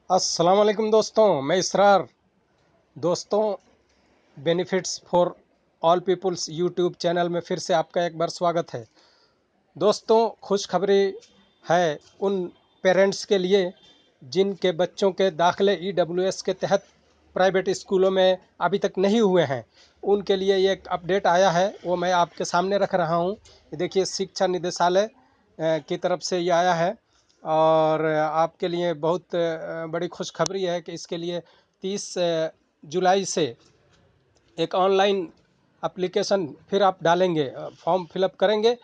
अस्सलाम वालेकुम दोस्तों, मैं इसरार। दोस्तों, benefits for all peoples YouTube channel में फिर से आपका एक बार स्वागत है। दोस्तों, खुशखबरी है उन पेरेंट्स के लिए जिनके बच्चों के दाखिले ईडब्ल्यूएस के तहत प्राइवेट स्कूलों में अभी तक नहीं हुए हैं। उनके लिए एक अपडेट आया है, वो मैं आपके सामने रख रहा हूँ। देखिए, शिक्षा निदेशालय की तरफ से ये आया है और आपके लिए बहुत बड़ी खुशखबरी है कि इसके लिए 30 जुलाई से एक ऑनलाइन एप्लीकेशन फिर आप डालेंगे, फॉर्म फिलअप करेंगे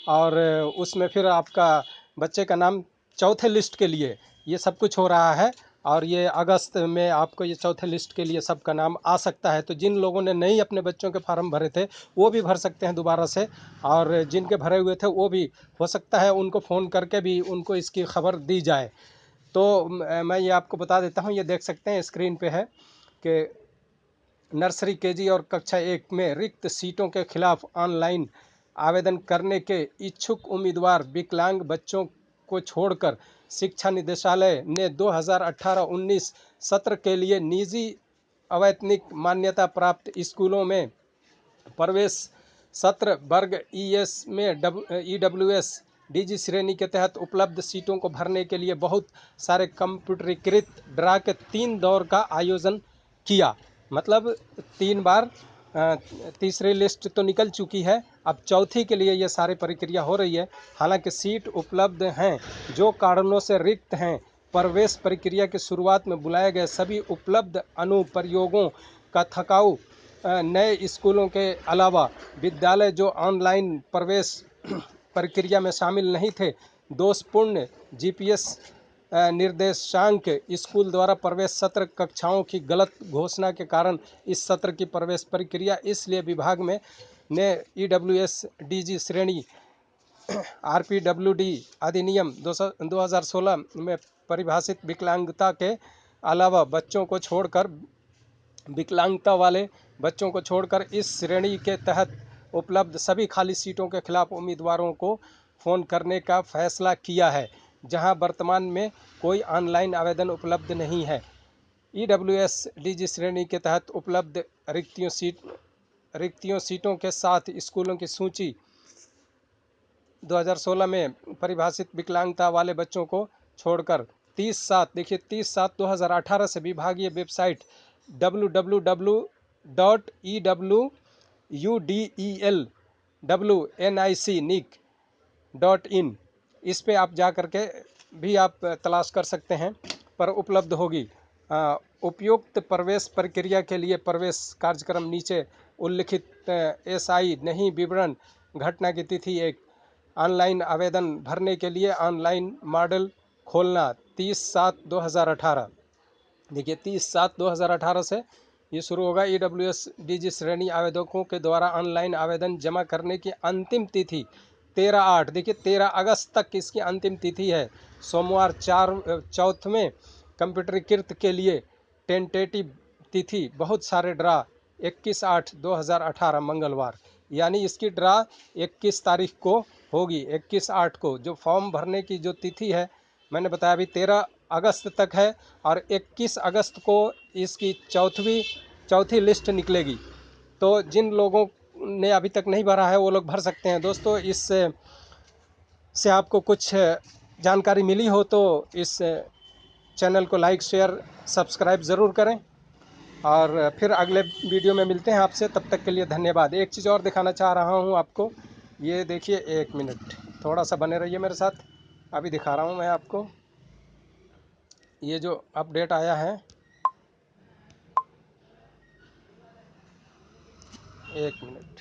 और उसमें फिर आपका बच्चे का नाम चौथे लिस्ट के लिए ये सब कुछ हो रहा है और ये अगस्त में आपको ये चौथे लिस्ट के लिए सबका नाम आ सकता है। तो जिन लोगों ने नहीं अपने बच्चों के फार्म भरे थे वो भी भर सकते हैं दोबारा से, और जिनके भरे हुए थे वो भी हो सकता है उनको फ़ोन करके भी उनको इसकी खबर दी जाए। तो मैं ये आपको बता देता हूँ, ये देख सकते हैं स्क्रीन पे है कि नर्सरी केजी और कक्षा 1 में रिक्त सीटों के खिलाफ ऑनलाइन आवेदन करने के इच्छुक उम्मीदवार विकलांग बच्चों को छोड़कर शिक्षा निदेशालय ने 2018-19 सत्र के लिए निजी अवैतनिक मान्यता प्राप्त स्कूलों में प्रवेश सत्र वर्ग ईएस में ईडब्ल्यूएस डीजी श्रेणी के तहत उपलब्ध सीटों को भरने के लिए बहुत सारे कंप्यूटरीकृत ड्रा के 3 दौर का आयोजन किया। मतलब 3 बार तीसरी लिस्ट तो निकल चुकी है, अब चौथी के लिए ये सारी प्रक्रिया हो रही है। हालांकि सीट उपलब्ध हैं, जो कारणों से रिक्त हैं। प्रवेश प्रक्रिया की शुरुआत में बुलाए गए सभी उपलब्ध अनुप्रयोगों का थकाऊ नए स्कूलों के अलावा विद्यालय जो ऑनलाइन प्रवेश प्रक्रिया में शामिल नहीं थे, दोषपूर्ण जीपीएस निर्देशांक स्कूल द्वारा प्रवेश सत्र कक्षाओं की गलत घोषणा के कारण इस सत्र की प्रवेश प्रक्रिया इसलिए विभाग में ने ईडब्ल्यूएस डीजी श्रेणी आरपीडब्ल्यूडी अधिनियम 2016 में परिभाषित विकलांगता के अलावा विकलांगता वाले बच्चों को छोड़कर इस श्रेणी के तहत उपलब्ध सभी खाली सीटों के खिलाफ उम्मीदवारों को फ़ोन करने का फैसला किया है, जहां वर्तमान में कोई ऑनलाइन आवेदन उपलब्ध नहीं है। ईडब्ल्यूएस डीजी श्रेणी के तहत उपलब्ध रिक्तियों सीटों के साथ स्कूलों की सूची 2016 में परिभाषित विकलांगता वाले बच्चों को छोड़कर 30/7, देखिए 30/7/2018 से विभागीय वेबसाइट www.edulwnicnic.in इस पे आप जा कर के भी आप तलाश कर सकते हैं, पर उपलब्ध होगी। उपयुक्त प्रवेश प्रक्रिया के लिए प्रवेश कार्यक्रम नीचे उल्लिखित एसआई नहीं विवरण घटना की तिथि एक ऑनलाइन आवेदन भरने के लिए ऑनलाइन मॉडल खोलना 30/7/2018। देखिए 30/7/2018 से ये शुरू होगा। ईडब्ल्यूएस डीजी श्रेणी आवेदकों के द्वारा ऑनलाइन आवेदन जमा करने की अंतिम तिथि 13/8, देखिए 13 अगस्त तक इसकी अंतिम तिथि है। सोमवार 4वें कंप्यूटरीकृत के लिए टेंटेटिव तिथि बहुत सारे ड्रा 21/8/2018 मंगलवार, यानी इसकी ड्रा 21 तारीख को होगी। 21/8 को जो फॉर्म भरने की जो तिथि है मैंने बताया अभी 13 अगस्त तक है और 21 अगस्त को इसकी चौथी लिस्ट निकलेगी। तो जिन लोगों ने अभी तक नहीं भरा है वो लोग भर सकते हैं। दोस्तों, इस से आपको कुछ जानकारी मिली हो तो इस चैनल को लाइक शेयर सब्सक्राइब ज़रूर करें और फिर अगले वीडियो में मिलते हैं आपसे। तब तक के लिए धन्यवाद। एक चीज़ और दिखाना चाह रहा हूँ आपको, ये देखिए, 1 मिनट थोड़ा सा बने रहिए मेरे साथ, अभी दिखा रहा हूँ मैं आपको। ये जो अपडेट आया है, 1 मिनट,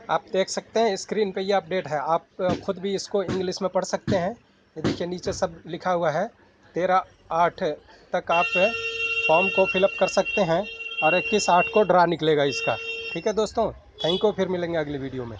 आप देख सकते हैं स्क्रीन पे ये अपडेट है। आप खुद भी इसको इंग्लिश में पढ़ सकते हैं। ये देखिए नीचे सब लिखा हुआ है। 13/8 तक आप फॉर्म को फिलअप कर सकते हैं और 21/8 को ड्रा निकलेगा इसका। ठीक है दोस्तों, थैंक यू। फिर मिलेंगे अगली वीडियो में।